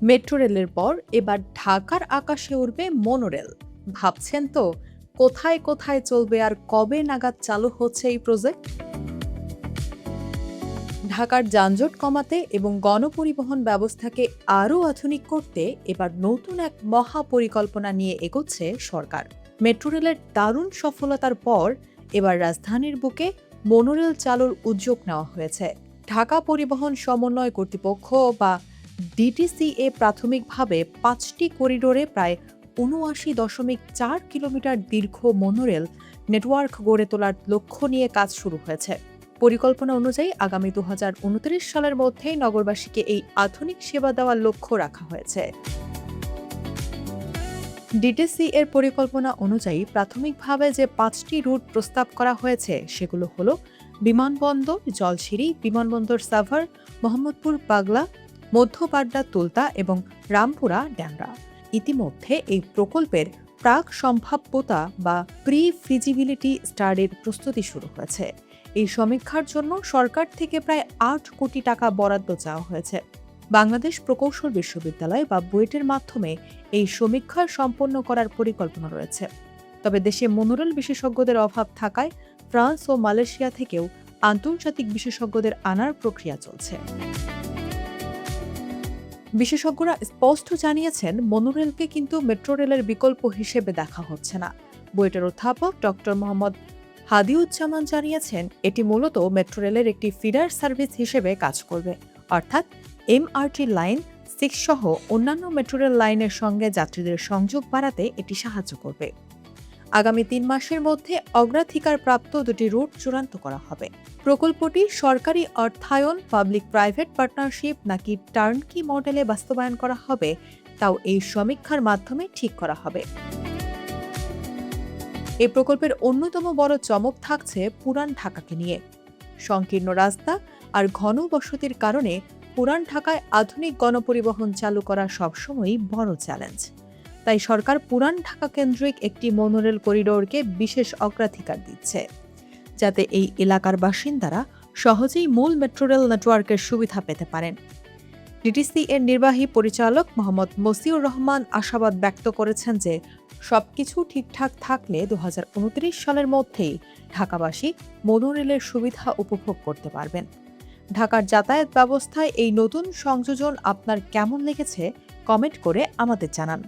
Metro রেলের পর এবার ঢাকার আকাশে উড়বে মনোরেল। ভাবছেন তো কোথায় কোথায় চলবে আর কবে নাগাদ চালু হচ্ছে এই প্রজেক্ট? ঢাকার যানজট কমাতে এবং গণপরিবহন ব্যবস্থাকে আরও আধুনিক করতে এবার নতুন এক মহা পরিকল্পনা নিয়ে এগোচ্ছে সরকার। মেট্রো রেলের দারুণ সফলতার পর এবার রাজধানীর বুকে মনোরেল চালুর উদ্যোগ নেওয়া হয়েছে। ঢাকা পরিবহন সমন্বয় কর্তৃপক্ষ বা ডিটিসিএ প্রাথমিকভাবে ৫টি করিডোরে প্রায় ৭৯.৪ কিলোমিটার দীর্ঘ মনোরেল নেটওয়ার্ক গড়ে তোলার লক্ষ্য নিয়ে কাজ শুরু হয়েছে। পরিকল্পনা অনুযায়ী আগামী ২০২৯ সালের মধ্যেই নগরবাসীকে এই আধুনিক সেবা দেওয়ার লক্ষ্য রাখা হয়েছে। ডিটিসি এর পরিকল্পনা অনুযায়ী প্রাথমিকভাবে যে ৫টি রুট প্রস্তাব করা হয়েছে সেগুলো হলো বিমানবন্দর জলশিরি, বিমানবন্দর সাভার, মোহাম্মদপুর পাগলা, মধ্যপাড্ডা তুলতা এবং রামপুরা ড্যামরা। ইতিমধ্যে এই প্রকল্পের প্রাক সম্ভাব্যতা বা প্রি ফিজিবিলিটি স্টাডির প্রস্তুতি শুরু হয়েছে। এই সমীক্ষার জন্য সরকার থেকে প্রায় ৮ কোটি টাকা বরাদ্দ চাওয়া হয়েছে। বাংলাদেশ প্রকৌশল বিশ্ববিদ্যালয় বা বুয়েটের মাধ্যমে এই সমীক্ষা সম্পন্ন করার পরিকল্পনা রয়েছে। তবে দেশে মনোরেল বিশেষজ্ঞদের অভাব থাকায় ফ্রান্স ও মালয়েশিয়া থেকেও আন্তর্জাতিক বিশেষজ্ঞদের আনার প্রক্রিয়া চলছে। বিশেষজ্ঞরা স্পষ্ট জানিয়েছেন, মনোরেলকে কিন্তু মেট্রো রেলের বিকল্প হিসেবে দেখা হচ্ছে না। বুয়েটের অধ্যাপক ডক্টর মোহাম্মদ হাদিউজ্জামান জানিয়েছেন, এটি মূলত মেট্রো রেলের একটি ফিডার সার্ভিস হিসেবে কাজ করবে, অর্থাৎ এমআরটি লাইন 6 সহ অন্যান্য মেট্রো রেল লাইনের সঙ্গে যাত্রীদের সংযোগ বাড়াতে এটি সাহায্য করবে। আগামী ৩ মাসের মধ্যে অগ্রাধিকারপ্রাপ্ত দুটি রুট চূড়ান্ত করা হবে। প্রকল্পটি সরকারি অর্থায়ন, পাবলিক প্রাইভেট পার্টনারশিপ নাকি টার্নকি মডেলে বাস্তবায়ন করা হবে তাও এই সমীক্ষার মাধ্যমে ঠিক করা হবে। এই প্রকল্পের অন্যতম বড় চমক থাকছে পুরান ঢাকাকে নিয়ে। সংকীর্ণ রাস্তা আর ঘন বসতির কারণে পুরান ঢাকায় আধুনিক গণপরিবহন চালু করা সবসময়ই বড় চ্যালেঞ্জ। তাই সরকার পুরান ঢাকা কেন্দ্রিক একটি মনোরেল করিডোরকে বিশেষ অগ্রাধিকার দিচ্ছে, যাতে এই এলাকার বাসিন্দারা সহজেই মূল মেট্রো রেল নেটওয়ার্কের সুবিধা পেতে পারেন। ডিটিসি এর নির্বাহী পরিচালক মোহাম্মদ মসিউর রহমান আশাবাদ ব্যক্ত করেছেন যে সবকিছু ঠিকঠাক থাকলে ২০২৯ সালের মধ্যেই ঢাকাবাসী মনোরেলের সুবিধা উপভোগ করতে পারবেন। ঢাকার যাতায়াত ব্যবস্থায় এই নতুন সংযোজন আপনার কেমন লেগেছে কমেন্ট করে আমাদের জানান।